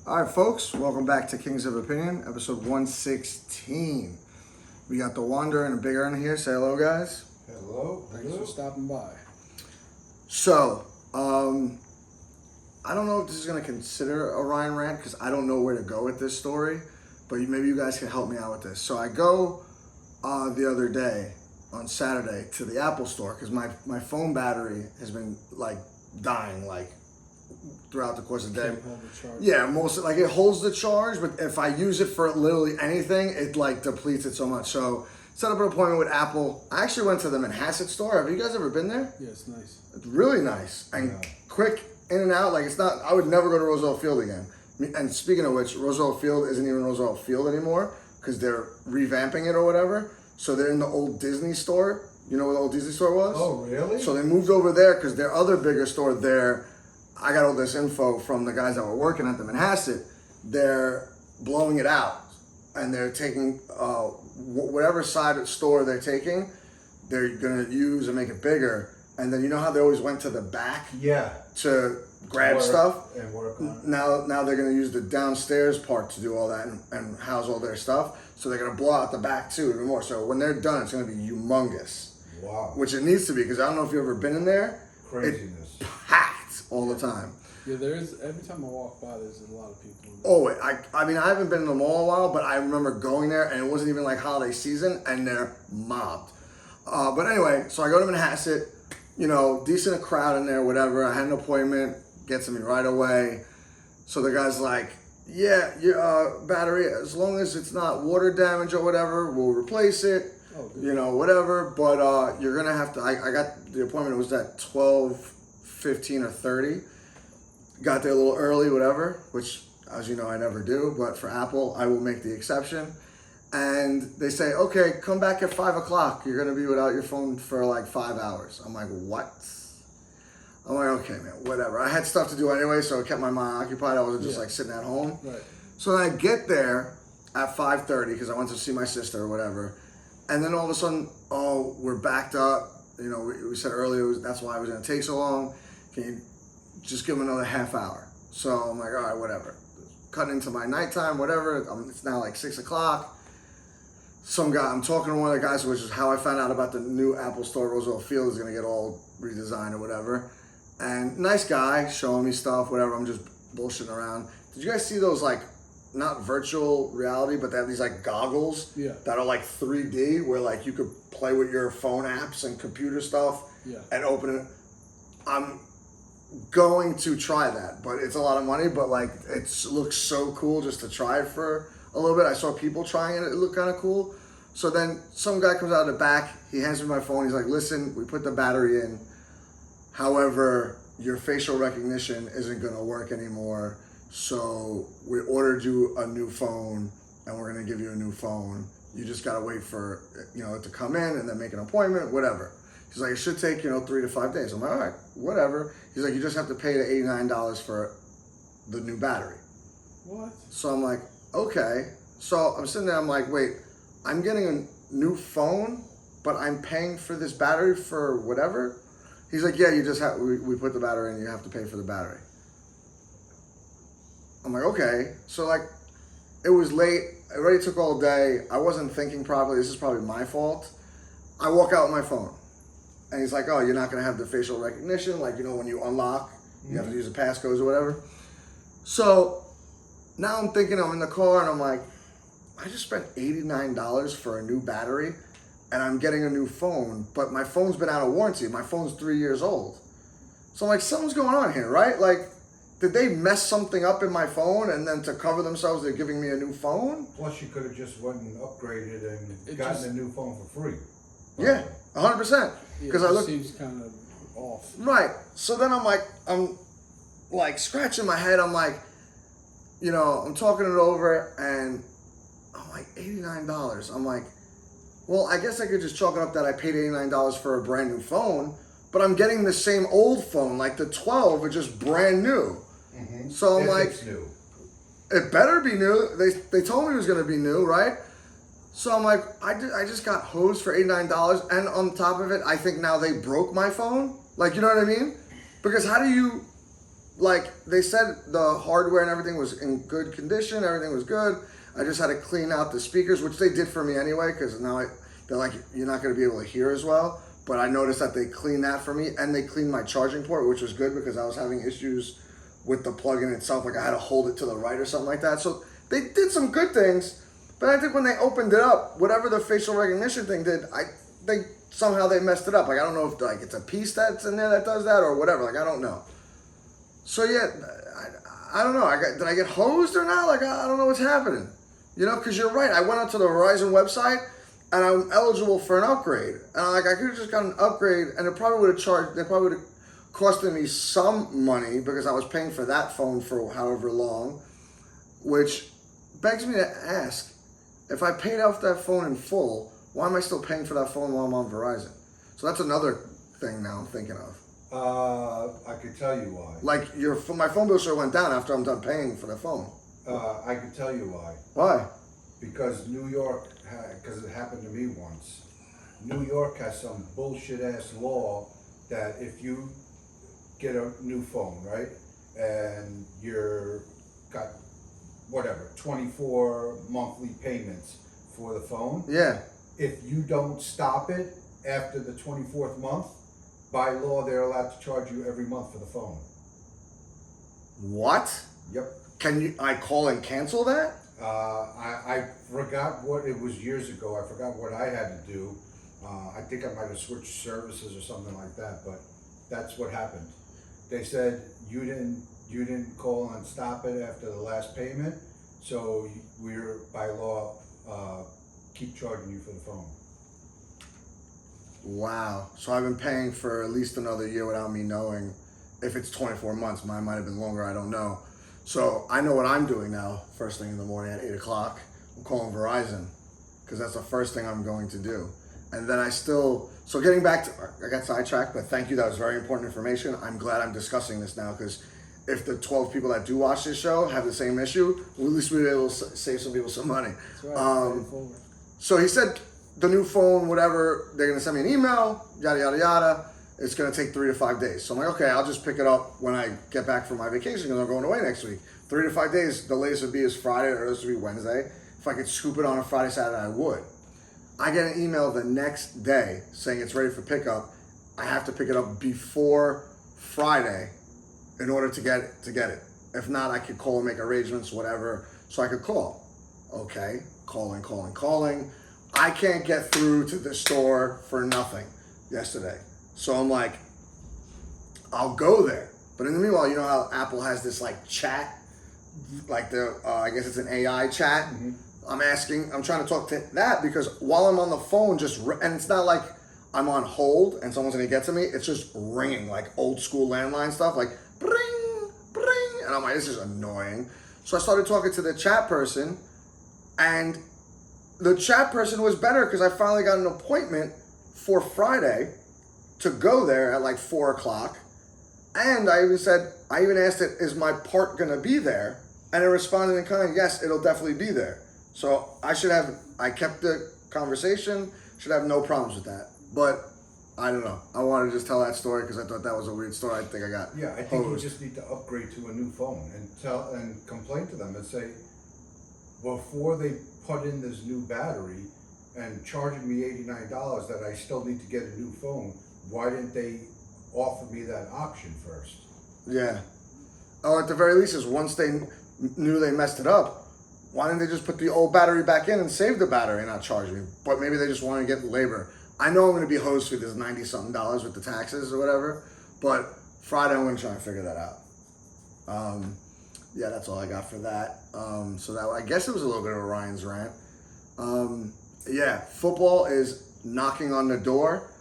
All right, folks, welcome back to Kings of Opinion, episode 116. We got the Wander and the Big Earn here. Say hello, guys. Hello. Thanks for stopping by. So, I don't know if this is going to consider a Ryan rant because I don't know where to go with this story, but maybe you guys can help me out with this. So I go the other day on Saturday to the Apple store because my phone battery has been like dying throughout the course of the day. Can't hold the charge. Yeah, mostly it holds the charge, but if I use it for literally anything, it depletes it so much. So set up an appointment with Apple. I actually went to the Manhasset store. Have you guys ever been there? Yeah, it's nice. It's really nice and quick in and out. It's not. I would never go to Roosevelt Field again. And speaking of which, Roosevelt Field isn't even Roosevelt Field anymore because they're revamping it or whatever. So they're in the old Disney store. You know where the old Disney store was? Oh, really? So they moved over there because their other bigger store there. I got all this info from the guys that were working at the Manhasset. They're blowing it out, and they're taking whatever side of the store they're taking, they're gonna use and make it bigger. And then you know how they always went to the back to grab stuff. And work on it. Now they're gonna use the downstairs part to do all that and house all their stuff. So they're gonna blow out the back too even more. So when they're done, it's gonna be humongous. Wow. Which it needs to be because I don't know if you've ever been in there. Craziness. It's packed all the time. Yeah, there is. Every time I walk by, there's a lot of people. Oh, I mean, I haven't been in the mall in a while, but I remember going there, and it wasn't even holiday season, and they're mobbed. But anyway, so I go to Manhasset, decent crowd in there, whatever. I had an appointment, gets me right away. So the guy's like, yeah, your battery, as long as it's not water damage or whatever, we'll replace it. Oh, good. Whatever. But you're going to have to, I got the appointment, it was at 12:15 or 30. Got there a little early, whatever, which, as you know, I never do. But for Apple, I will make the exception. And they say, okay, come back at 5 o'clock. You're going to be without your phone for 5 hours. I'm like, what? I'm like, okay, man, whatever. I had stuff to do anyway, so it kept my mind occupied. I wasn't just sitting at home. Right. So then I get there at 5:30 because I went to see my sister or whatever. And then all of a sudden, oh, we're backed up. We said earlier that's why it was going to take so long. Can you just give them another half hour? So I'm like, all right, whatever. Cutting into my nighttime, whatever. It's now 6 o'clock. Some guy, I'm talking to one of the guys, which is how I found out about the new Apple store. Roosevelt Field is going to get all redesigned or whatever. And nice guy, showing me stuff, whatever. I'm just bullshitting around. Did you guys see those not virtual reality, but they have these goggles that are 3D where you could play with your phone apps and computer stuff and open it. I'm going to try that, but it's a lot of money, but it looks so cool just to try it for a little bit. I saw people trying it. It looked kind of cool. So then some guy comes out of the back. He hands me my phone. He's like, listen, we put the battery in. However, your facial recognition isn't going to work anymore. So we ordered you a new phone and we're going to give you a new phone. You just got to wait for, it to come in and then make an appointment, whatever. He's like, it should take, 3 to 5 days. I'm like, all right, whatever. He's like, you just have to pay the $89 for the new battery. What? So I'm like, okay. So I'm sitting there, I'm like, wait, I'm getting a new phone, but I'm paying for this battery for whatever? He's like, yeah, you just have, we put the battery in, you have to pay for the battery. I'm like, okay. So it was late. It already took all day. I wasn't thinking properly. This is probably my fault. I walk out with my phone. And he's like, oh, you're not going to have the facial recognition. When you unlock, you have to use the passcodes or whatever. So now I'm thinking I'm in the car and I'm like, I just spent $89 for a new battery and I'm getting a new phone, but my phone's been out of warranty. My phone's 3 years old. So I'm like, something's going on here, right? Did they mess something up in my phone and then to cover themselves, they're giving me a new phone? Plus, you could have just went and upgraded and gotten a new phone for free. Yeah, 100%. Because I look. Seems kind of off. Right. So then I'm scratching my head. I'm like, I'm talking it over and I'm like, $89. I'm like, well, I guess I could just chalk it up that I paid $89 for a brand new phone, but I'm getting the same old phone, the 12, is just brand new. Mm-hmm. So I'm like, it's new. It better be new. They told me it was going to be new, right? So I'm like, I just got hosed for $89, and on top of it, I think now they broke my phone. You know what I mean? Because how do you like they said the hardware and everything was in good condition, everything was good. I just had to clean out the speakers, which they did for me anyway, because now they're like, you're not going to be able to hear as well. But I noticed that they cleaned that for me, and they cleaned my charging port, which was good because I was having issues with the plug-in itself. Like I had to hold it to the right or something like that. So they did some good things, but I think when they opened it up, whatever the facial recognition thing did, they somehow they messed it up. Like I don't know if like it's a piece that's in there that does that or whatever. Like I don't know. So yeah, I don't know. Did I get hosed or not? Like I don't know what's happening. You know, because you're right. I went onto the Verizon website and I'm eligible for an upgrade. And I could have just got an upgrade, and it probably would have charged. They probably would have costed me some money because I was paying for that phone for however long, which begs me to ask: if I paid off that phone in full, why am I still paying for that phone while I'm on Verizon? So that's another thing now I'm thinking of. I could tell you why. Like my phone bill sure went down after I'm done paying for the phone. I could tell you why. Why? Because New York, because it happened to me once. New York has some bullshit ass law that if you get a new phone, right, and you're got whatever 24 monthly payments for the phone. Yeah. If you don't stop it after the 24th month, by law they're allowed to charge you every month for the phone. What? Yep. Can I call and cancel that? I forgot what it was years ago. I forgot what I had to do. I think I might have switched services or something like that, but that's what happened. They said you didn't call and stop it after the last payment, so we're by law keep charging you for the phone. Wow. So I've been paying for at least another year without me knowing. If it's 24 months, mine might have been longer, I don't know. So I know what I'm doing now, first thing in the morning at 8 o'clock. I'm calling Verizon, because that's the first thing I'm going to do. And then so getting back to, I got sidetracked, but thank you, that was very important information. I'm glad I'm discussing this now, because if the 12 people that do watch this show have the same issue, well, at least we'll be able to save some people some money. That's right. Pay it forward. So he said the new phone, whatever, they're going to send me an email, yada, yada, yada. It's going to take 3 to 5 days. So I'm like, okay, I'll just pick it up when I get back from my vacation because I'm going away next week. 3 to 5 days, the latest would be is Friday or this would be Wednesday. If I could scoop it on a Friday, Saturday, I would. I get an email the next day saying it's ready for pickup. I have to pick it up before Friday in order to get it. If not, I could call and make arrangements, whatever, so I could call. Okay, calling. I can't get through to the store for nothing yesterday. So I'm like, I'll go there. But in the meanwhile, you know how Apple has this like chat, like I guess it's an AI chat. Mm-hmm. I'm trying to talk to that because while I'm on the phone, and it's not like I'm on hold and someone's gonna get to me. It's just ringing like old school landline stuff, like bring, bring, and I'm like, this is annoying. So I started talking to the chat person, and the chat person was better because I finally got an appointment for Friday to go there at like 4 o'clock. And I even asked it, is my part gonna be there? And it responded in kind, yes, it'll definitely be there. So I kept the conversation, should have no problems with that. But I don't know. I wanted to just tell that story because I thought that was a weird story. I think I got I think you just need to upgrade to a new phone and complain to them and say, before they put in this new battery and charging me $89 that I still need to get a new phone, why didn't they offer me that option first? Yeah. Oh, at the very least, is once they knew they messed it up, why didn't they just put the old battery back in and save the battery and not charge me? But maybe they just want to get labor. I know I'm going to be hosed for this $90-something with the taxes or whatever, but Friday I'm going to try and figure that out. Yeah, that's all I got for that. So that, I guess it was a little bit of a Ryan's rant. Yeah, football is knocking on the door.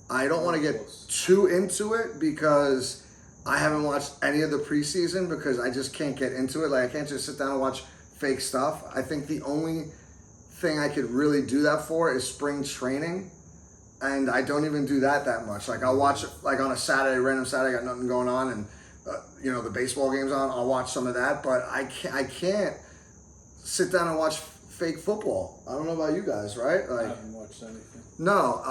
I don't want to get too into it because I haven't watched any of the preseason because I just can't get into it. Like, I can't just sit down and watch fake stuff. I think the only thing I could really do that for is spring training. And I don't even do that much. Like, I'll watch it like on a Saturday, random Saturday, got nothing going on, and the baseball game's on. I'll watch some of that, but I can't sit down and watch fake football. I don't know about you guys, right? Like, I haven't watched anything. No,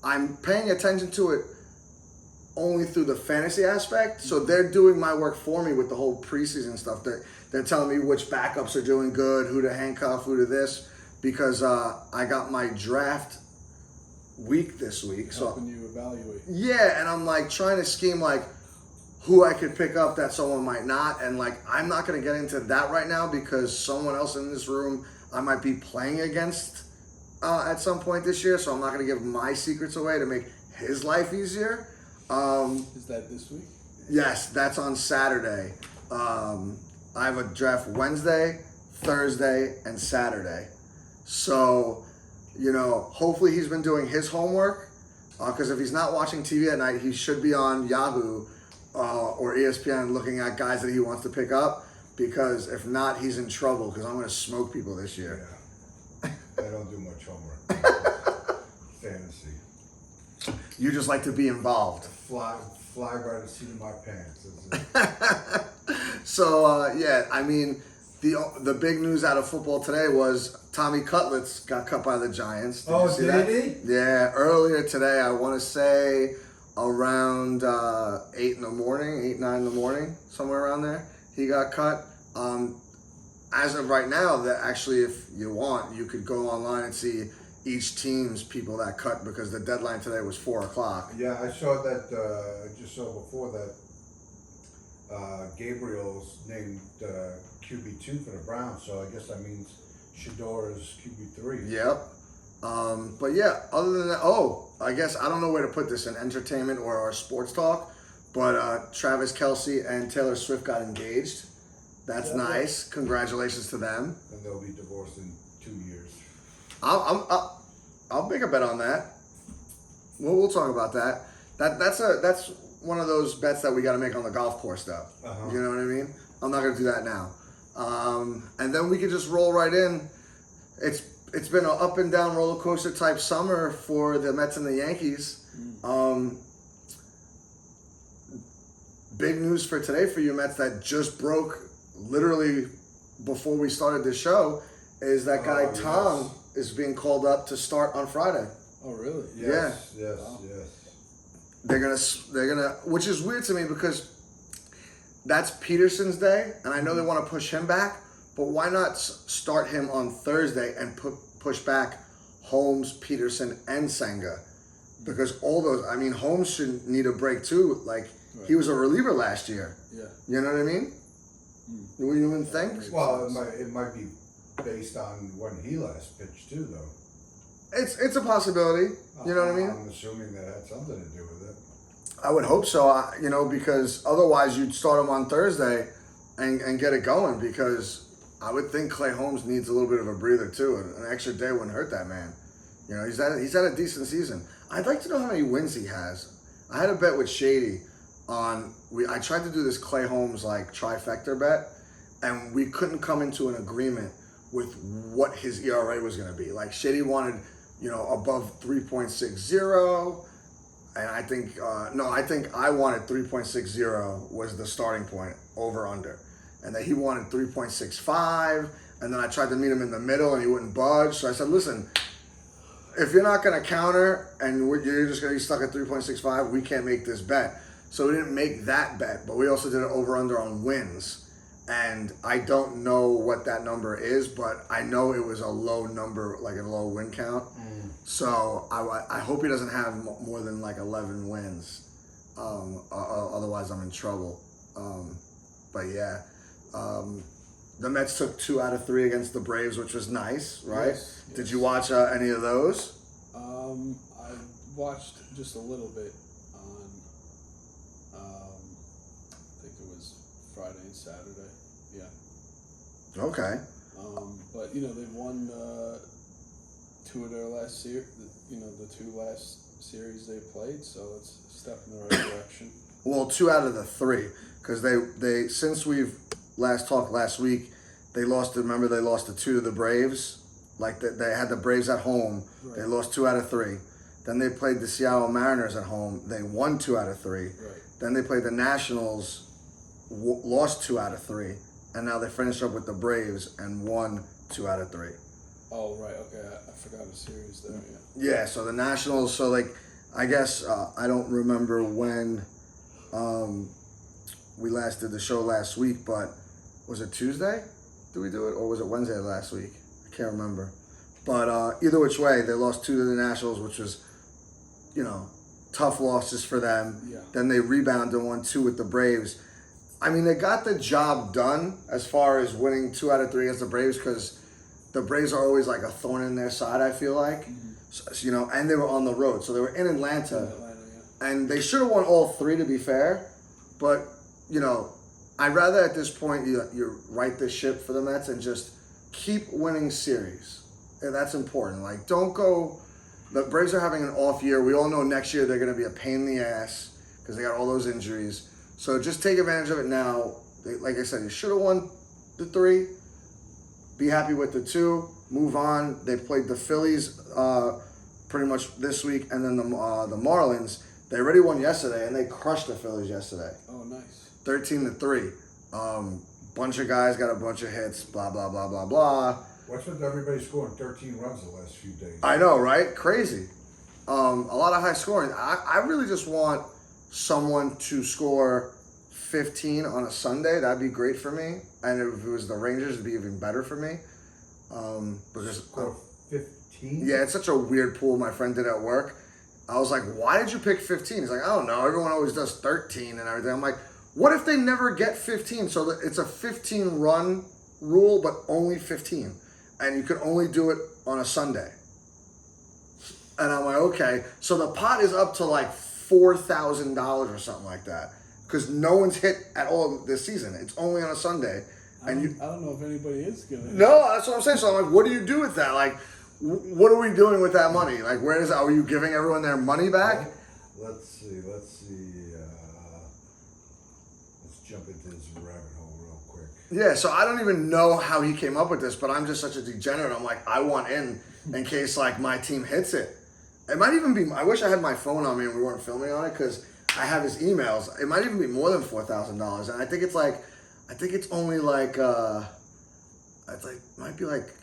I'm paying attention to it only through the fantasy aspect. So they're doing my work for me with the whole preseason stuff. They're telling me which backups are doing good, who to handcuff, who to this, because I got my draft week this week. Helping you evaluate. Yeah, and I'm like trying to scheme like who I could pick up that someone might not, and like I'm not gonna get into that right now because someone else in this room I might be playing against at some point this year, so I'm not gonna give my secrets away to make his life easier. Is that this week? Yes, that's on Saturday. I have a draft Wednesday, Thursday, and Saturday. So, you know, hopefully he's been doing his homework, because if he's not watching TV at night, he should be on Yahoo or ESPN looking at guys that he wants to pick up, because if not, he's in trouble because I'm going to smoke people this year. Yeah. I don't do much homework. Fantasy. You just like to be involved. Fly by the seat of my pants. That's it. So, yeah, I mean, the big news out of football today was Tommy Cutlets got cut by the Giants. Did you see did that? he? Yeah, earlier today, I want to say around 8 in the morning, 9 in the morning, somewhere around there, he got cut. As of right now, that actually, if you want, you could go online and see each team's people that cut, because the deadline today was 4 o'clock. Yeah, I saw that. I just saw before that Gabriel's named QB2 for the Browns, so I guess that means Shador is QB3. Yep. But yeah, other than that, I guess I don't know where to put this in entertainment or our sports talk, but Travis Kelce and Taylor Swift got engaged. That's nice. Congratulations to them. And they'll be divorced in 2 years. I'll make a bet on that. We'll talk about that. That's one of those bets that we got to make on the golf course, though. Uh-huh. You know what I mean? I'm not going to do that now. And then we could just roll right in. It's been an up and down roller coaster type summer for the Mets and the Yankees. Big news for today for you Mets that just broke literally before we started the show is that guy Tom is being called up to start on Friday. Oh, really? Yes, Yeah. yes, Wow. yes. They're gonna, which is weird to me because that's Peterson's day, and I know they want to push him back, but why not start him on Thursday and push back Holmes, Peterson, and Senga? Because all those, I mean, Holmes should need a break too. Like, he was a reliever last year. Yeah. You know what I mean? You wouldn't think? Well, it might be based on when he last pitched too, though. It's a possibility. You know what I mean? I'm assuming that had something to do with it. I would hope so, because otherwise you'd start him on Thursday and get it going, because I would think Clay Holmes needs a little bit of a breather too. An extra day wouldn't hurt that man. You know, he's had a decent season. I'd like to know how many wins he has. I had a bet with Shady I tried to do this Clay Holmes like trifecta bet, and we couldn't come into an agreement with what his ERA was going to be. Like Shady wanted, above 3.60. And I think, I wanted 3.60 was the starting point, over under. And then he wanted 3.65. And then I tried to meet him in the middle and he wouldn't budge. So I said, listen, if you're not going to counter and you're just going to be stuck at 3.65, we can't make this bet. So we didn't make that bet, but we also did an over under on wins. And I don't know what that number is, but I know it was a low number, like a low win count. So I hope he doesn't have more than like 11 wins. Otherwise, I'm in trouble. But yeah, the Mets took 2 out of 3 against the Braves, which was nice, right? Yes. Did you watch any of those? I watched just a little bit on, I think it was Friday and Saturday. Yeah. Okay. But they won 2 of their last series. The 2 last series they played, so it's a step in the right direction. Well, 2 out of the 3, because they since we've last talked last week, they lost. Remember, they lost the 2 to the Braves. Like they had the Braves at home. Right. They lost 2 out of 3. Then they played the Seattle Mariners at home. They won 2 out of 3. Right. Then they played the Nationals, lost 2 out of 3, and now they finished up with the Braves and won 2 out of 3. Oh, right. Okay, I forgot a series there. Yeah. Yeah, so the Nationals, so like I guess I don't remember when we last did the show last week, but was it Tuesday? Did we do it, or was it Wednesday of last week? I can't remember. But either which way, they lost 2 to the Nationals, which was, tough losses for them. Yeah. Then they rebounded and won 2 with the Braves. I mean, they got the job done as far as winning 2 out of 3 against the Braves, because the Braves are always like a thorn in their side, I feel like. So, and they were on the road. So they were in Atlanta. And they should have won all 3, to be fair. But, I'd rather at this point you right the ship for the Mets and just keep winning series. And that's important. Like, don't go... The Braves are having an off year. We all know next year they're going to be a pain in the ass because they got all those injuries. So just take advantage of it now. Like I said, you should have won the 3. Be happy with the 2. Move on. They played the Phillies pretty much this week, and then the Marlins. They already won yesterday, and they crushed the Phillies yesterday. Oh, nice. 13-3. Bunch of guys got a bunch of hits. Blah blah blah blah blah. What's with everybody scoring 13 runs the last few days? I know, right? Crazy. A lot of high scoring. I really just want someone to score 15 on a Sunday. That'd be great for me. And if it was the Rangers, it'd be even better for me. Because Score 15? yeah, it's such a weird pool my friend did at work. I was like, why did you pick 15? He's like, I don't know. Everyone always does 13 and everything. I'm like, what if they never get 15? So that it's a 15 run rule, but only 15. And you can only do it on a Sunday. And I'm like, okay. So the pot is up to like $4,000 or something like that. Because no one's hit at all this season. It's only on a Sunday. I don't know if anybody is going to. No, that's what I'm saying. So I'm like, what do you do with that? Like, what are we doing with that money? Like, where is that? Are you giving everyone their money back? Let's see. Let's jump into this rabbit hole real quick. Yeah, so I don't even know how he came up with this, but I'm just such a degenerate. I'm like, I want in case, like, my team hits it. It might even be, I wish I had my phone on me and we weren't filming on it, because I have his emails. It might even be more than $4,000. And I think it's only like, might be like,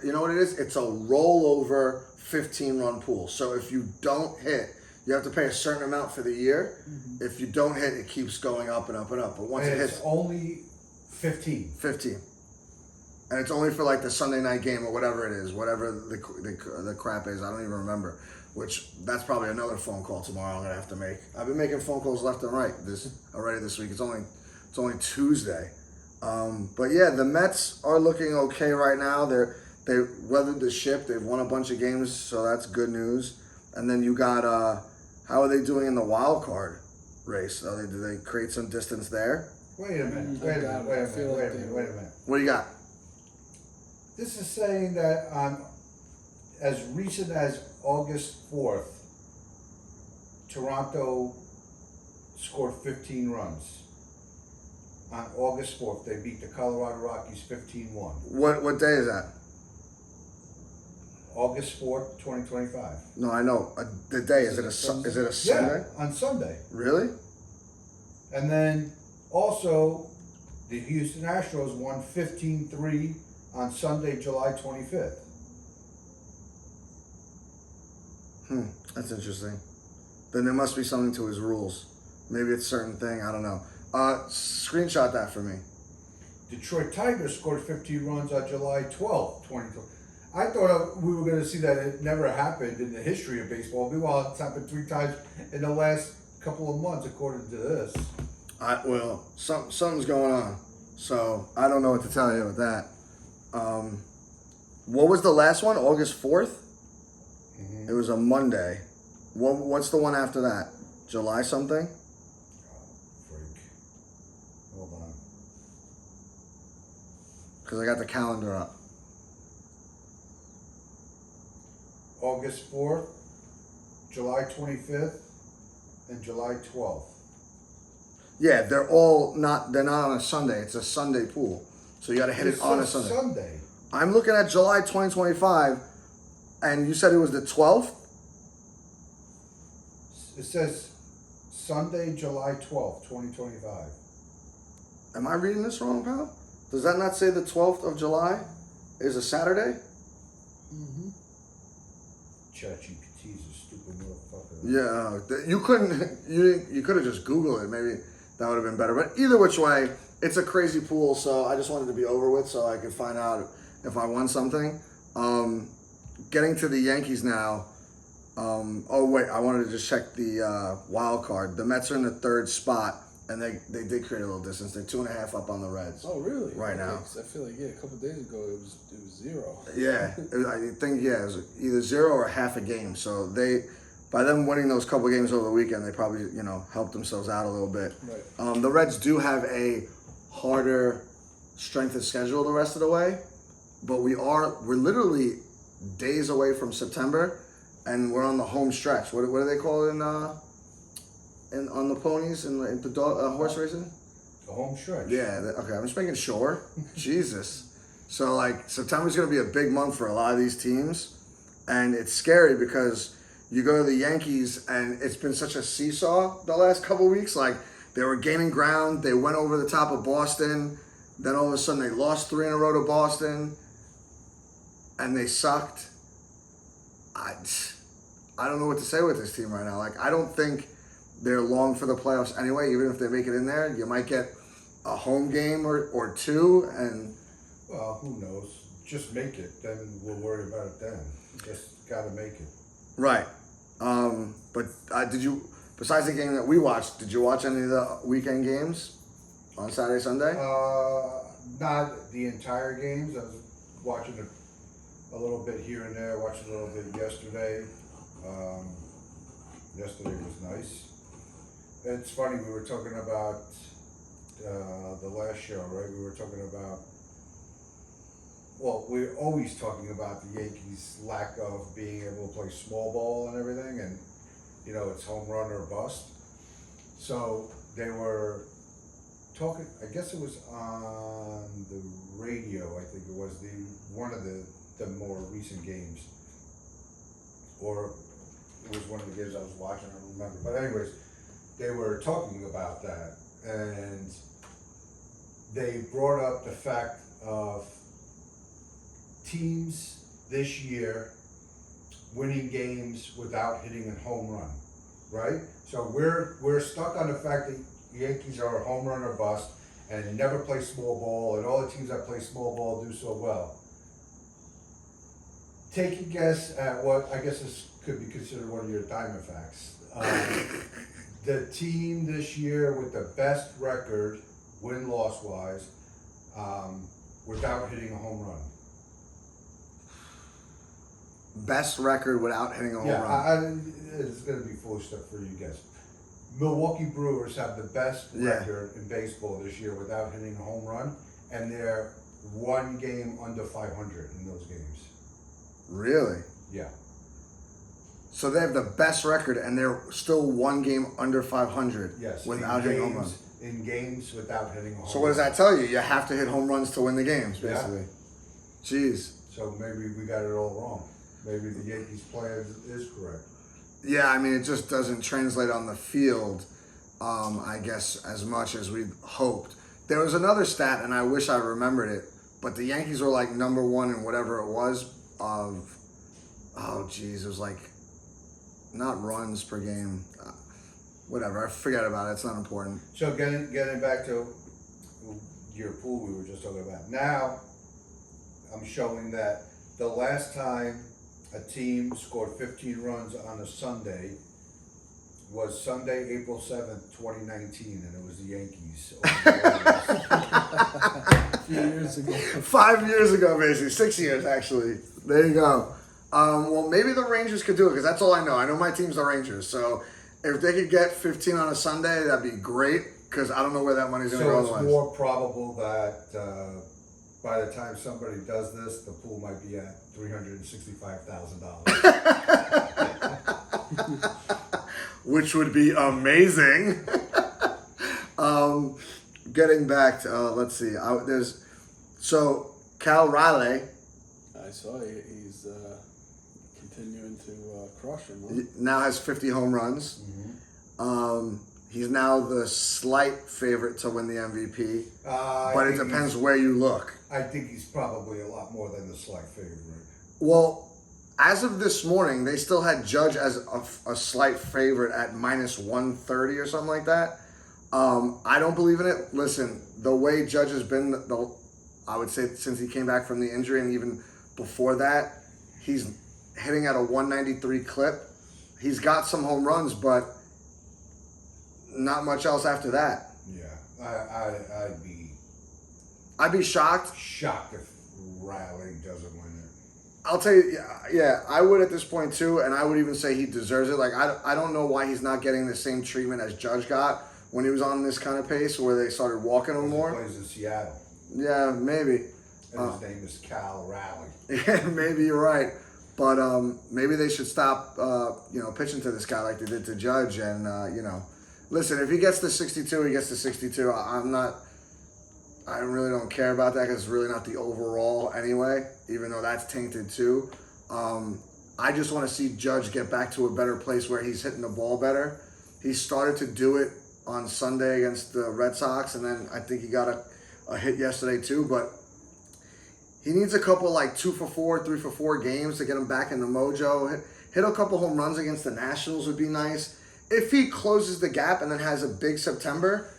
you know what it is? It's a rollover 15-run pool. So if you don't hit, you have to pay a certain amount for the year. Mm-hmm. If you don't hit, it keeps going up and up and up. But once it hits, it's only 15. 15. And it's only for like the Sunday night game or whatever it is, whatever the crap is. I don't even remember. Which that's probably another phone call tomorrow I'm gonna have to make. I've been making phone calls left and right this week. It's only Tuesday. But yeah, the Mets are looking okay right now. They weathered the ship. They've won a bunch of games, so that's good news. And then you got how are they doing in the wild card race? Did they create some distance there? Wait a minute. Wait a minute. What do you got? This is saying that as recent as August 4th, Toronto scored 15 runs. On August 4th, they beat the Colorado Rockies 15-1. What day is that? August 4th, 2025. No, I know. The day, is it a Sunday? Yeah, on Sunday. Really? And then also, the Houston Astros won 15-3 on Sunday, July 25th. That's interesting. Then there must be something to his rules. Maybe it's a certain thing. I don't know. Screenshot that for me. Detroit Tigers scored 15 runs on July 12th, 2020. I thought we were going to see that it never happened in the history of baseball. Meanwhile, it's happened 3 times in the last couple of months, according to this. Something's going on. So I don't know what to tell you with that. What was the last one? August 4th? Mm-hmm. It was a Monday. What's the one after that? July something? Hold on. Because I got the calendar up. August 4th, July 25th, and July 12th. Yeah, they're not on a Sunday. It's a Sunday pool. So you got to hit it on a Sunday. I'm looking at July 2025, and you said it was the 12th? It says Sunday, July 12th, 2025. Am I reading this wrong, pal? Does that not say the 12th of July is a Saturday? Mm-hmm. ChatGPT is a stupid Yeah, you couldn't. You could have just Googled it. Maybe that would have been better. But either which way, it's a crazy pool. So I just wanted to be over with so I could find out if I won something. Getting to the Yankees now. Oh wait, I wanted to just check the wild card. The Mets are in the third spot, and they did create a little distance. They're 2.5 up on the Reds. Oh, really? Right now. 'Cause I feel like a couple of days ago it was 0. Yeah, I think it was either 0 or half a game. So by them winning those couple games over the weekend, they probably helped themselves out a little bit. Right. The Reds do have a harder strength of schedule the rest of the way, but we're literally days away from September, and we're on the home stretch. What do they call it on the ponies in the horse racing? The home stretch. Yeah. Okay, I'm just making sure. Jesus. So September's going to be a big month for a lot of these teams, and it's scary because you go to the Yankees and it's been such a seesaw the last couple weeks. Like they were gaining ground, they went over the top of Boston, then all of a sudden they lost 3 in a row to Boston, and they sucked. I don't know what to say with this team right now. I don't think they're long for the playoffs anyway. Even if they make it in there, you might get a home game or two, and well, who knows? Just make it, then we'll worry about it then. Just gotta make it. right. But did you? Besides the game that we watched, did you watch any of the weekend games on Saturday, Sunday? Not the entire games. I was watching a little bit here and there. Watched a little bit yesterday. Yesterday was nice. It's funny, we were talking about the last show, right? We were talking about, well, we're always talking about the Yankees' lack of being able to play small ball and everything, and it's home run or bust. So they were talking, I guess it was on the radio, I think it was one of the more recent games, or it was one of the games I was watching, I don't remember. But anyways, they were talking about that, and they brought up the fact of teams this year winning games without hitting a home run, right? So we're stuck on the fact that the Yankees are a home run or bust, and they never play small ball, and all the teams that play small ball do so well. Take a guess at what, I guess this could be considered one of your diamond facts. The team this year with the best record, win-loss wise, without hitting a home run. Best record without hitting a home run. Yeah, it's going to be foolish stuff for you guys. Milwaukee Brewers have the best record in baseball this year without hitting a home run, and they're one game under 500 in those games. Really? Yeah. So they have the best record, and they're still one game under 500 Yes. without hitting home runs. In games without hitting a home run. So what does that tell you? You have to hit home runs to win the games, basically. Yeah. Jeez. So maybe we got it all wrong. Maybe the Yankees plan is correct. Yeah, I mean, it just doesn't translate on the field, I guess, as much as we hoped. There was another stat, and I wish I remembered it, but the Yankees were like number one in whatever it was of, it was like, not runs per game. Whatever, I forget about it. It's not important. So getting back to your pool we were just talking about. Now, I'm showing that the last time a team scored 15 runs on a Sunday was Sunday, April 7th, 2019, and it was the Yankees. A few years ago. 5 years ago, basically. 6 years, actually. There you go. Well, maybe the Rangers could do it, because that's all I know. I know my team's the Rangers, so if they could get 15 on a Sunday, that'd be great, because I don't know where that money's going to go So it's otherwise. more probable that by the time somebody does this, the pool might be at $365,000. Which would be amazing. Getting back to, let's see, so Cal Raleigh. I saw he's continuing to crush him. Huh? Now has 50 home runs. Mm-hmm. He's now the slight favorite to win the MVP, but it depends where you look. I think he's probably a lot more than the slight favorite. Well, as of this morning, they still had Judge as a slight favorite at minus 130 or something like that. I don't believe in it. Listen, the way Judge has been, I would say since he came back from the injury and even before that, he's hitting at a 193 clip. He's got some home runs, but not much else after that. Yeah, I'd be shocked if Riley doesn't win it. I'll tell you, yeah, I would at this point too, and I would even say he deserves it. Like, I don't know why he's not getting the same treatment as Judge got when he was on this kind of pace where they started walking him more. He plays in Seattle. Yeah, maybe. And his name is Cal Raleigh. Yeah, maybe you're right. But maybe they should stop, pitching to this guy like they did to Judge. And, listen, if he gets to 62, he gets to 62. I really don't care about that because it's really not the overall anyway, even though that's tainted too. I just want to see Judge get back to a better place where he's hitting the ball better. He started to do it on Sunday against the Red Sox, and then I think he got a hit yesterday too, but he needs a couple like 2 for 4, 3 for 4 games to get him back in the mojo. Hit a couple home runs against the Nationals would be nice. If he closes the gap and then has a big September,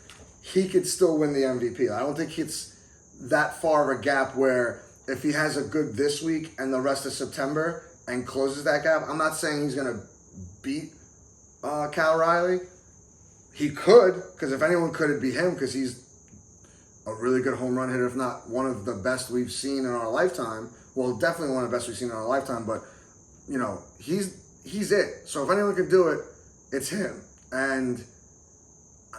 he could still win the MVP. I don't think it's that far of a gap where if he has a good this week and the rest of September and closes that gap, I'm not saying he's going to beat Cal Riley. He could, because if anyone could, it'd be him, because he's a really good home run hitter, if not one of the best we've seen in our lifetime. Well, definitely one of the best we've seen in our lifetime, but, he's it. So if anyone can do it, it's him. And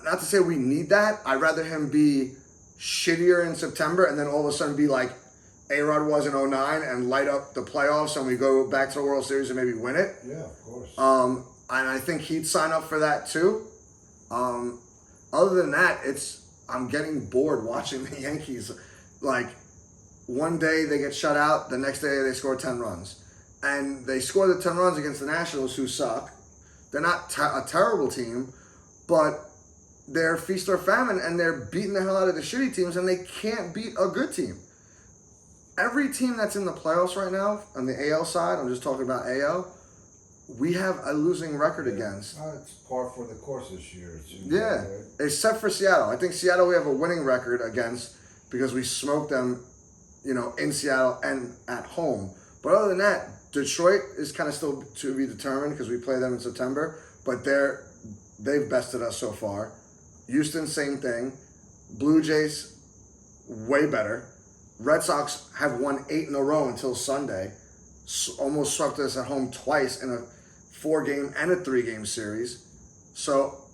not to say we need that. I'd rather him be shittier in September and then all of a sudden be like A-Rod was in 09 and light up the playoffs and we go back to the World Series and maybe win it. Yeah, of course. And I think he'd sign up for that too. Other than that, I'm getting bored watching the Yankees. Like, one day they get shut out, the next day they score 10 runs. And they score the 10 runs against the Nationals, who suck. They're not a terrible team, but they're feast or famine, and they're beating the hell out of the shitty teams, and they can't beat a good team. Every team that's in the playoffs right now, on the AL side, I'm just talking about AL, we have a losing record against. It's par for the course this year. Yeah, right? Except for Seattle. I think Seattle we have a winning record against because we smoked them, in Seattle and at home. But other than that, Detroit is kind of still to be determined because we play them in September, but they've bested us so far. Houston, same thing. Blue Jays, way better. Red Sox have won 8 in a row until Sunday. Almost swept us at home twice in a 4-game and a 3-game series. So,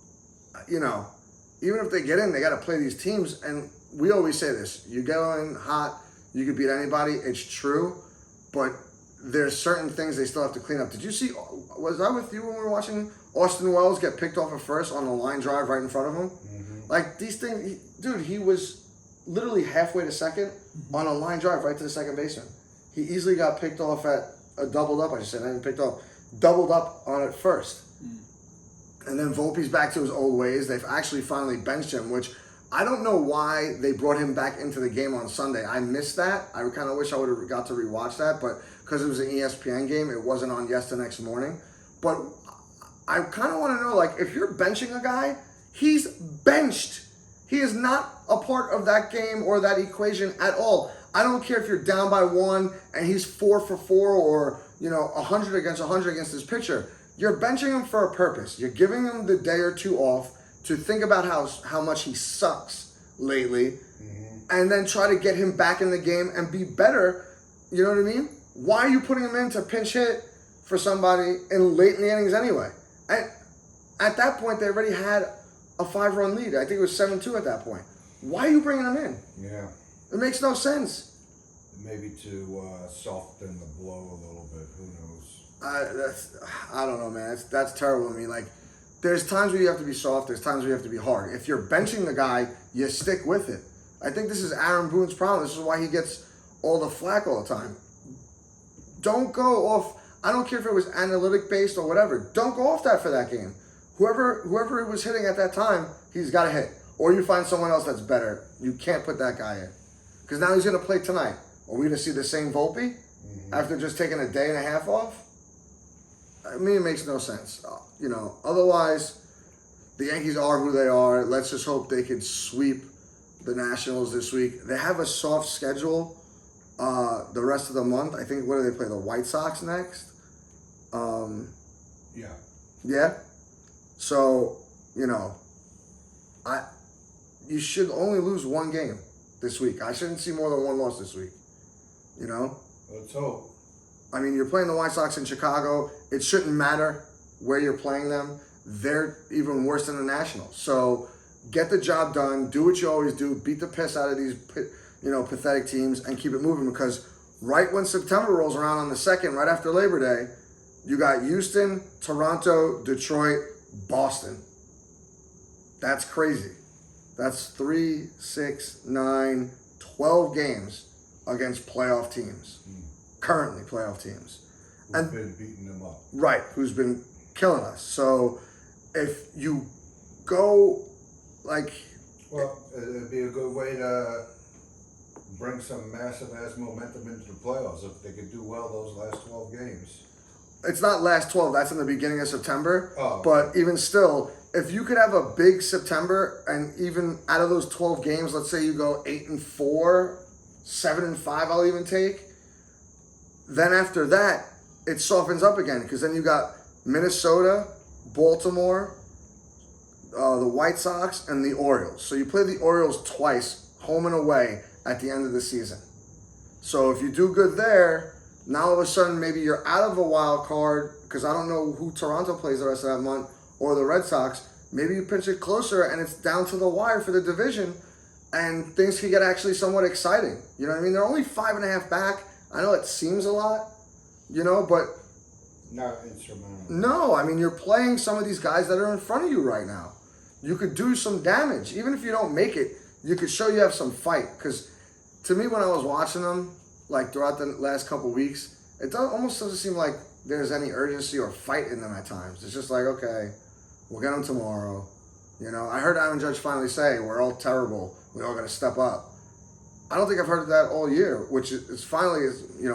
even if they get in, they got to play these teams. And we always say this. You go in hot, you could beat anybody. It's true. But there's certain things they still have to clean up. Did you see, was I with you when we were watching Austin Wells get picked off at first on a line drive right in front of him? Mm-hmm. Like, these things, he was literally halfway to second on a line drive right to the second baseman. He easily got picked off at doubled up, I should say, not even picked off, doubled up on it first. And then Volpe's back to his old ways. They've actually finally benched him, which I don't know why they brought him back into the game on Sunday. I missed that. I kind of wish I would have got to rewatch that, but because it was an ESPN game, it wasn't on the next morning. But I kind of want to know, like, if you're benching a guy, he's benched. He is not a part of that game or that equation at all. I don't care if you're down by 1 and he's 4 for 4 or, 100 against 100 against his pitcher. You're benching him for a purpose. You're giving him the day or two off to think about how much he sucks lately, and then try to get him back in the game and be better. You know what I mean? Why are you putting him in to pinch hit for somebody in late in the innings anyway? At that point, they already had a 5-run lead. I think it was 7-2 at that point. Why are you bringing him in? Yeah. It makes no sense. Maybe to soften the blow a little bit. Who knows? I don't know, man. That's terrible to me. Like, there's times where you have to be soft. There's times where you have to be hard. If you're benching the guy, you stick with it. I think this is Aaron Boone's problem. This is why he gets all the flack all the time. Don't go off. I don't care if it was analytic based or whatever. Don't go off that for that game. Whoever it was hitting at that time, he's got to hit. Or you find someone else that's better. You can't put that guy in. Because now he's going to play tonight. Are we going to see the same Volpe? after just taking a day and a half off. I mean, it makes no sense. Otherwise, the Yankees are who they are. Let's just hope they could sweep the Nationals this week. They have a soft schedule the rest of the month. I think, what do they play? The White Sox next? Yeah. Yeah? So, you should only lose one game this week. I shouldn't see more than one loss this week. Let's hope. I mean, you're playing the White Sox in Chicago. It shouldn't matter where you're playing them. They're even worse than the Nationals. So get the job done. Do what you always do. Beat the piss out of these, pathetic teams and keep it moving, because right when September rolls around on the 2nd, right after Labor Day, you got Houston, Toronto, Detroit, Boston. That's crazy. That's 3, 6, 9, 12 games against playoff teams. Currently playoff teams. We've been beating them up. Right, who's been killing us. So if you go Well, it'd be a good way to bring some massive ass momentum into the playoffs if they could do well those last 12 games. It's not last 12, that's in the beginning of September. Oh. But even still, if you could have a big September, and even out of those 12 games, let's say you go 8-4, 7-5, I'll even take. Then after that, it softens up again, because then you got Minnesota, Baltimore, the White Sox, and the Orioles. So you play the Orioles twice, home and away, at the end of the season. So if you do good there, now all of a sudden maybe you're out of a wild card, because I don't know who Toronto plays the rest of that month, or the Red Sox. Maybe you pinch it closer and it's down to the wire for the division, and things can get actually somewhat exciting. You know what I mean? They're only 5.5 back. I know it seems a lot, but Not insurmountable. no, I mean, you're playing some of these guys that are in front of you right now. You could do some damage. Even if you don't make it, you could show you have some fight. Because to me, when I was watching them, throughout the last couple weeks, it almost doesn't seem like there's any urgency or fight in them at times. It's just like, okay, we'll get them tomorrow. I heard Aaron Judge finally say, we're all terrible. We all got to step up. I don't think I've heard that all year, which is finally,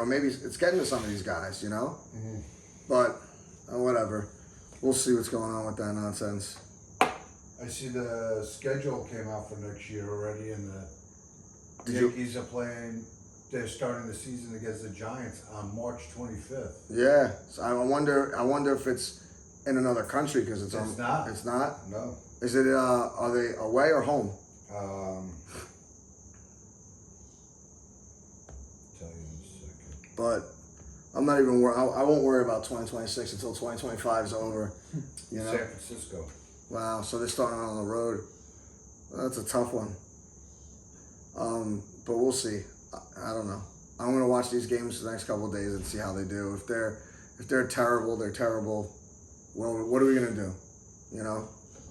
maybe it's getting to some of these guys, Mm-hmm. But whatever. We'll see what's going on with that nonsense. I see the schedule came out for next year already, and the Did you- Yankees are playing. They're starting the season against the Giants on March 25th. Yeah, so I wonder if it's in another country, because it's not. It's not. No. Is it? Are they away or home? Tell you in a second. But I'm not even worried. I won't worry about 2026 until 2025 is over. San Francisco. Wow. So they're starting out on the road. That's a tough one. But we'll see. I don't know. I'm gonna watch these games the next couple of days and see how they do. If they're terrible, they're terrible. Well, what are we gonna do?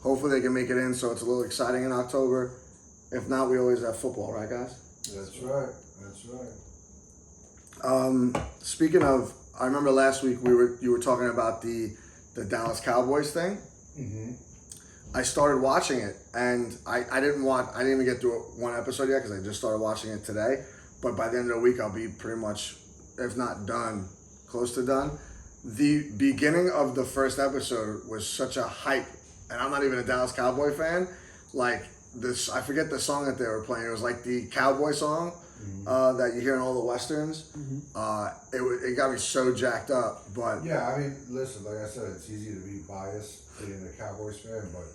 Hopefully they can make it in, so it's a little exciting in October. If not, we always have football, right, guys? That's right. That's right. Speaking of, I remember last week you were talking about the Dallas Cowboys thing. Mm-hmm. I started watching it, and I didn't even get through one episode yet, because I just started watching it today. But by the end of the week, I'll be pretty much, if not done, close to done. The beginning of the first episode was such a hype, and I'm not even a Dallas Cowboy fan. I forget the song that they were playing. It was like the cowboy song that you hear in all the westerns. It got me so jacked up. But Yeah, I mean, listen, like I said, it's easy to be biased being a Cowboys fan, but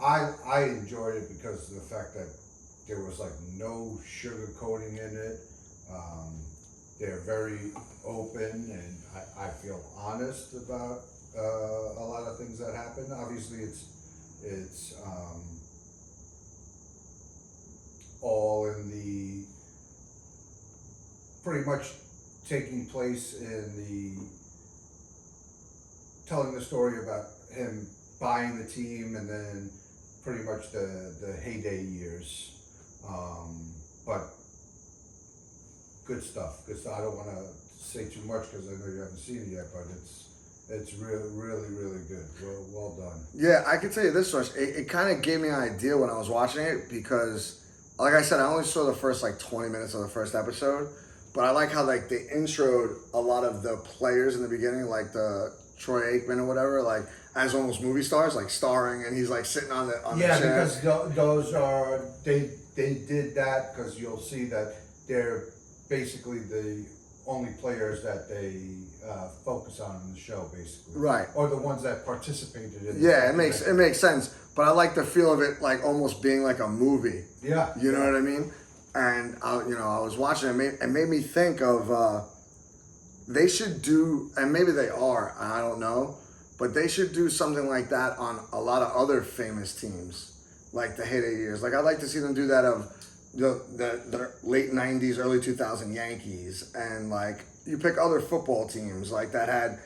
I enjoyed it because of the fact that there was no sugarcoating in it. They're very open, and I feel honest about a lot of things that happen. Obviously, it's all in the pretty much taking place in the telling the story about him buying the team and then pretty much the heyday years. But good stuff. I don't want to say too much because I know you haven't seen it yet, but it's really, really, really good. Well done. yeah, I can tell you this much. It kind of gave me an idea when I was watching it, because, like I said, I only saw the first 20 minutes of the first episode. But I like how like they introed a lot of the players in the beginning, like the Troy Aikman or whatever, like as almost movie stars, like starring, and he's like sitting on the Yeah, chair. because those are they did that because you'll see that they're basically the only players that they focus on in the show, basically. Right. Or the ones that participated in. Yeah, it makes sense. But I like the feel of it, like almost being like a movie. Yeah. You know what I mean? And I was watching it made me think of they should do, and maybe they are, I don't know, but they should do something like that on a lot of other famous teams, like the heyday years. Like I'd like to see them do that of the late '90s, early 2000 Yankees, and like you pick other football teams like that had,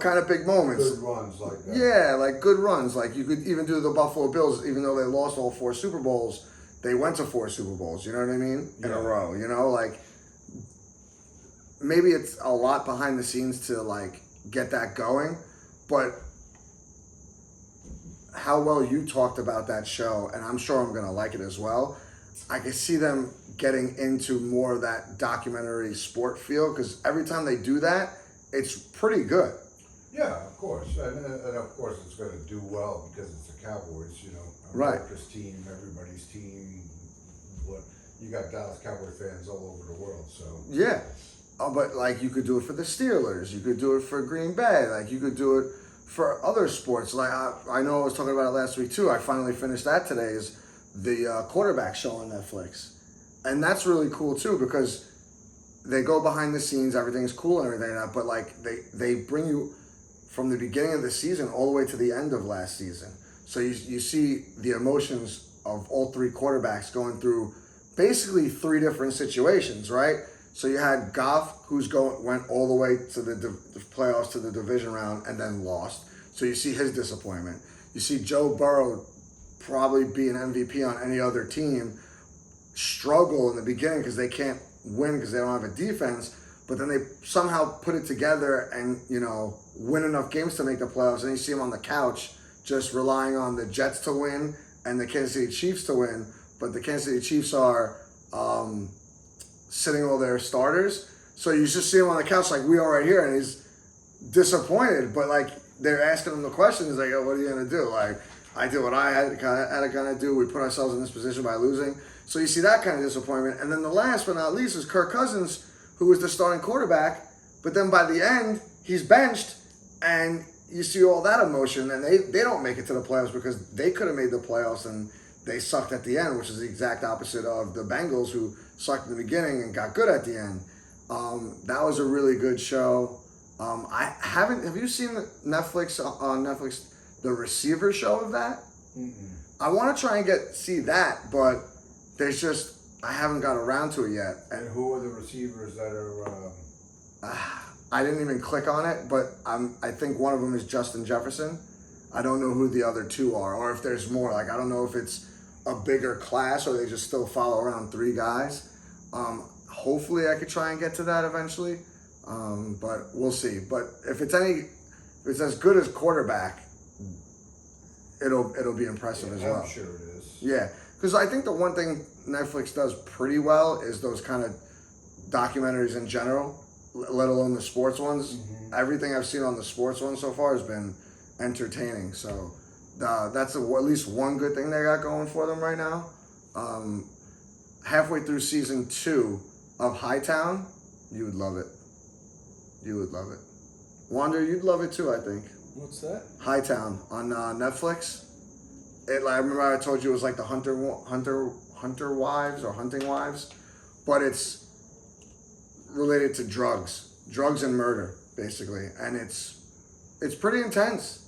kind of big moments. Good runs like that. Yeah, like good runs. Like you could even do the Buffalo Bills, even though they lost all 4 Super Bowls, they went to 4 Super Bowls. You know what I mean? In a row. Like maybe it's a lot behind the scenes to like get that going, but how well you talked about that show, and I'm sure I'm gonna like it as well. I can see them getting into more of that documentary sport feel because every time they do that, it's pretty good. Yeah, of course, and of course it's going to do well because it's the Cowboys. Right. America's team, everybody's team. What you got Dallas Cowboy fans all over the world, so Yeah, but like you could do it for the Steelers, you could do it for Green Bay, like you could do it for other sports. Like I know I was talking about it last week too. I finally finished that today. Is the quarterback show on Netflix, and that's really cool too because they go behind the scenes. Everything's cool and everything like that, but like they bring you from the beginning of the season all the way to the end of last season. So you see the emotions of all 3 quarterbacks going through basically 3 different situations, right? So you had Goff, went all the way to the playoffs, to the division round, and then lost. So you see his disappointment. You see Joe Burrow probably be an MVP on any other team, struggle in the beginning because they can't win because they don't have a defense, but then they somehow put it together and, win enough games to make the playoffs. And you see him on the couch just relying on the Jets to win and the Kansas City Chiefs to win. But the Kansas City Chiefs are sitting all their starters. So you just see him on the couch like we are right here, and he's disappointed. But like they're asking him the questions like, oh, what are you going to do? Like, I did what I had to kind of do. We put ourselves in this position by losing. So you see that kind of disappointment. And then the last but not least is Kirk Cousins, who was the starting quarterback. But then by the end, he's benched, and you see all that emotion, and they don't make it to the playoffs because they could have made the playoffs, and they sucked at the end, which is the exact opposite of the Bengals, who sucked in the beginning and got good at the end. That was a really good show. Have you seen on Netflix, the Receiver show of that? Mm-mm. I want to try and see that, but I haven't got around to it yet. And who are the receivers that are? I didn't even click on it, but I think one of them is Justin Jefferson. I don't know who the other 2 are, or if there's more. Like I don't know if it's a bigger class or they just still follow around 3 guys. Hopefully, I could try and get to that eventually, but we'll see. But if it's as good as quarterback, it'll be impressive as well. I'm sure it is. Yeah, because I think the one thing Netflix does pretty well is those kind of documentaries in general, let alone the sports ones. Mm-hmm. Everything I've seen on the sports ones so far has been entertaining. So that's at least one good thing they got going for them right now. Halfway through season 2 of Hightown, you would love it. You would love it. Wander, you'd love it too, I think. What's that? Hightown on Netflix. I remember I told you it was like the hunter wives or hunting wives, but it's related to drugs and murder basically, and it's pretty intense.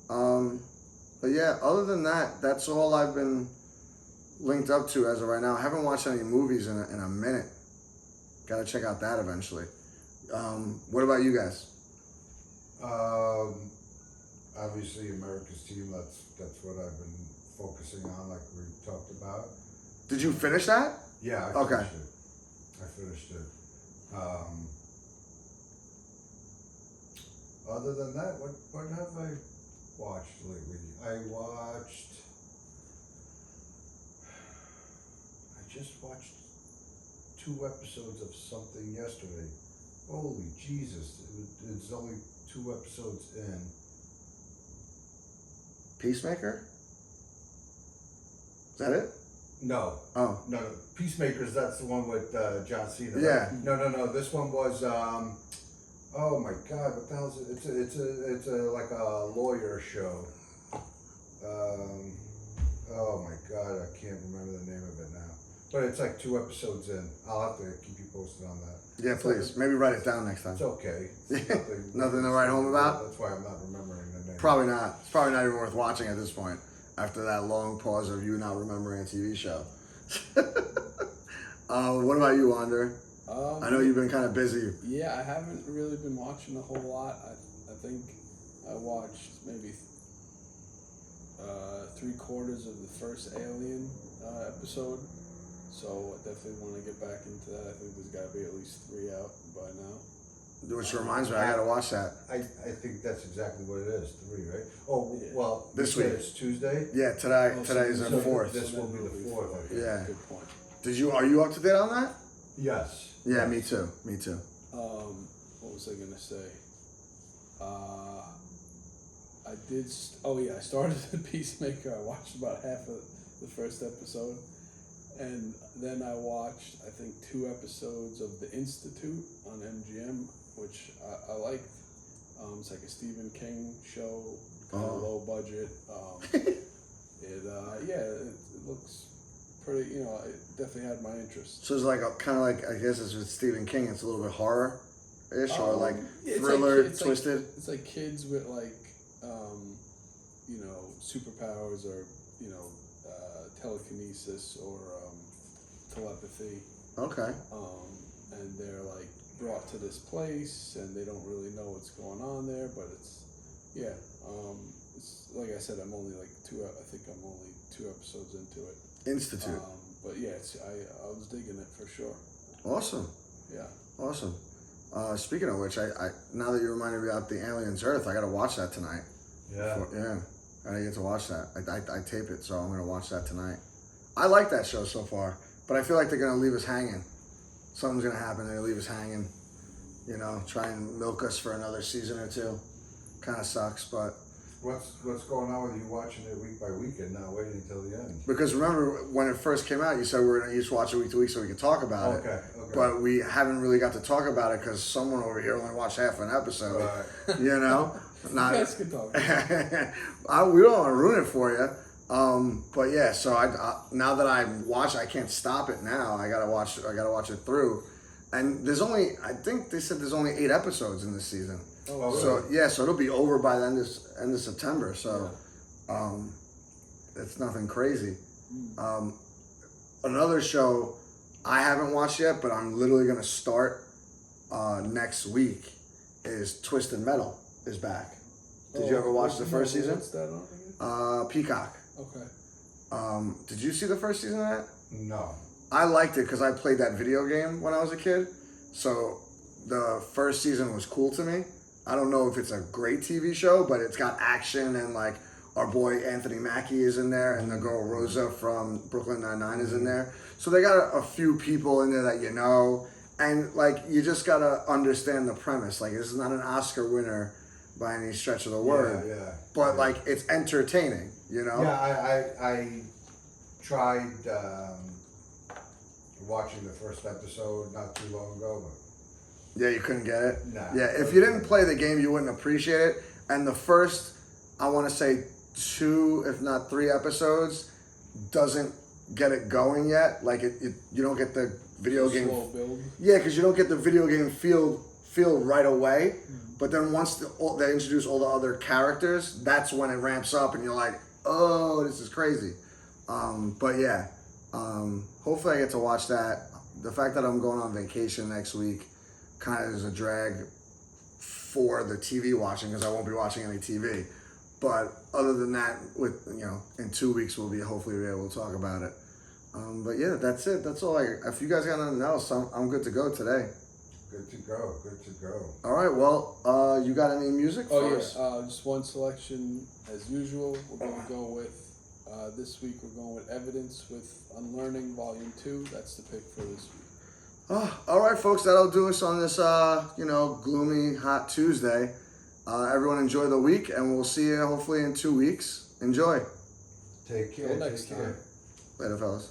But yeah, other than that, that's all I've been linked up to as of right now. I haven't watched any movies in a minute. Got to check out that eventually. What about you guys? Obviously, America's team. That's what I've been focusing on, like we talked about. Did you finish that? Yeah. Okay. I finished it. Other than that, what have I watched lately? I just watched 2 episodes of something yesterday. Holy Jesus! It's only 2 episodes in. Peacemaker? Is that it? No. Oh. No. Peacemakers. That's the one with John Cena. Right? Yeah. No. This one was. Oh my God! What the hell is it? It's a like a lawyer show. Oh my God! I can't remember the name of it now. But it's like 2 episodes in. I'll have to keep you posted on that. Yeah, please. Maybe write it down next time. It's okay. It's Nothing to write home about? That's why I'm not remembering the name. Probably not. It's probably not even worth watching at this point after that long pause of you not remembering a TV show. What about you, Wander? I know you've been kind of busy. Yeah, I haven't really been watching a whole lot. I think I watched maybe 3/4 of the first Alien episode. So I definitely want to get back into that. I think there's got to be at least 3 out by now. Which reminds me, I gotta watch that. I think that's exactly what it is. 3, right? Oh, Yeah. well, This you said week. it's Tuesday. Yeah, today's the So 4th. This will be the 4th. Okay. Yeah. Good point. Are you up to date on that? Yes. Yeah, me too. Me too. What was I gonna say? I did. I started the Peacemaker. I watched about half of the first episode, and then I watched I think 2 episodes of The Institute on MGM, which I liked. It's like a Stephen King show, kind of low budget. It looks pretty. It definitely had my interest. So it's like kind of like, I guess it's with Stephen King. It's a little bit horror-ish or like Yeah, thriller, it's twisted. It's like kids with superpowers or telekinesis or telepathy. Okay. And they're like brought to this place and they don't really know what's going on there, but it's like I said, I'm only like I think I'm only 2 episodes into it. Institute. But yeah, I was digging it for sure. Awesome. Yeah. Awesome. Speaking of which, I now that you reminded me about the Aliens Earth, I gotta watch that tonight. Yeah. I didn't get to watch that. I tape it, so I'm gonna watch that tonight. I like that show so far, but I feel like they're gonna leave us hanging. Something's gonna happen. They're gonna leave us hanging. Try and milk us for another season or 2. Kind of sucks, but What's going on with you watching it week by week and not waiting until the end? because remember when it first came out, you said we were gonna each watch it week to week so we could talk about it. Okay. But we haven't really got to talk about it because someone over here only watched half an episode. Right. Not. You guys can talk. We don't want to ruin it for you. But yeah, so I now that I watch, I can't stop it now. I gotta watch it through. And I think they said there's only 8 episodes in this season. Oh, really? So yeah, so it'll be over by the end of September. So, it's nothing crazy. Another show I haven't watched yet, but I'm literally gonna start next week. Is Twisted Metal is back. Did you ever watch the first season? What's that on again? Peacock. Okay. Did you see the first season of that? No. I liked it because I played that video game when I was a kid. So the first season was cool to me. I don't know if it's a great TV show, but it's got action and like our boy Anthony Mackie is in there and the girl Rosa from Brooklyn Nine-Nine is in there. So they got a few people in there that you know. And like you just got to understand the premise. Like this is not an Oscar winner by any stretch of the word. Yeah. But like it's entertaining, Yeah, I tried watching the first episode not too long ago, but Yeah, you couldn't get it? Nah. Yeah, if you didn't play the game, you wouldn't appreciate it. And the first, I want to say 2, if not 3 episodes, doesn't get it going yet. Like, you don't get the video game. Slow build. Yeah, because you don't get the video game feel right away. But then once they introduce all the other characters, that's when it ramps up and you're like, oh, this is crazy. But yeah, hopefully I get to watch that. The fact that I'm going on vacation next week kind of is a drag for the TV watching because I won't be watching any TV. But other than that, in 2 weeks we'll hopefully be able to talk about it. But yeah, that's it. That's all. If you guys got nothing else, I'm good to go today. good to go. All right. Well, you got any music for us? Just one selection as usual. We're gonna go with this week. We're going with Evidence with Unlearning Volume 2. That's the pick for this week. Oh, all right, folks, that'll do us on this, gloomy, hot Tuesday. Everyone enjoy the week, and we'll see you hopefully in 2 weeks. Enjoy. Take care. Till next Take care. time. Later, fellas.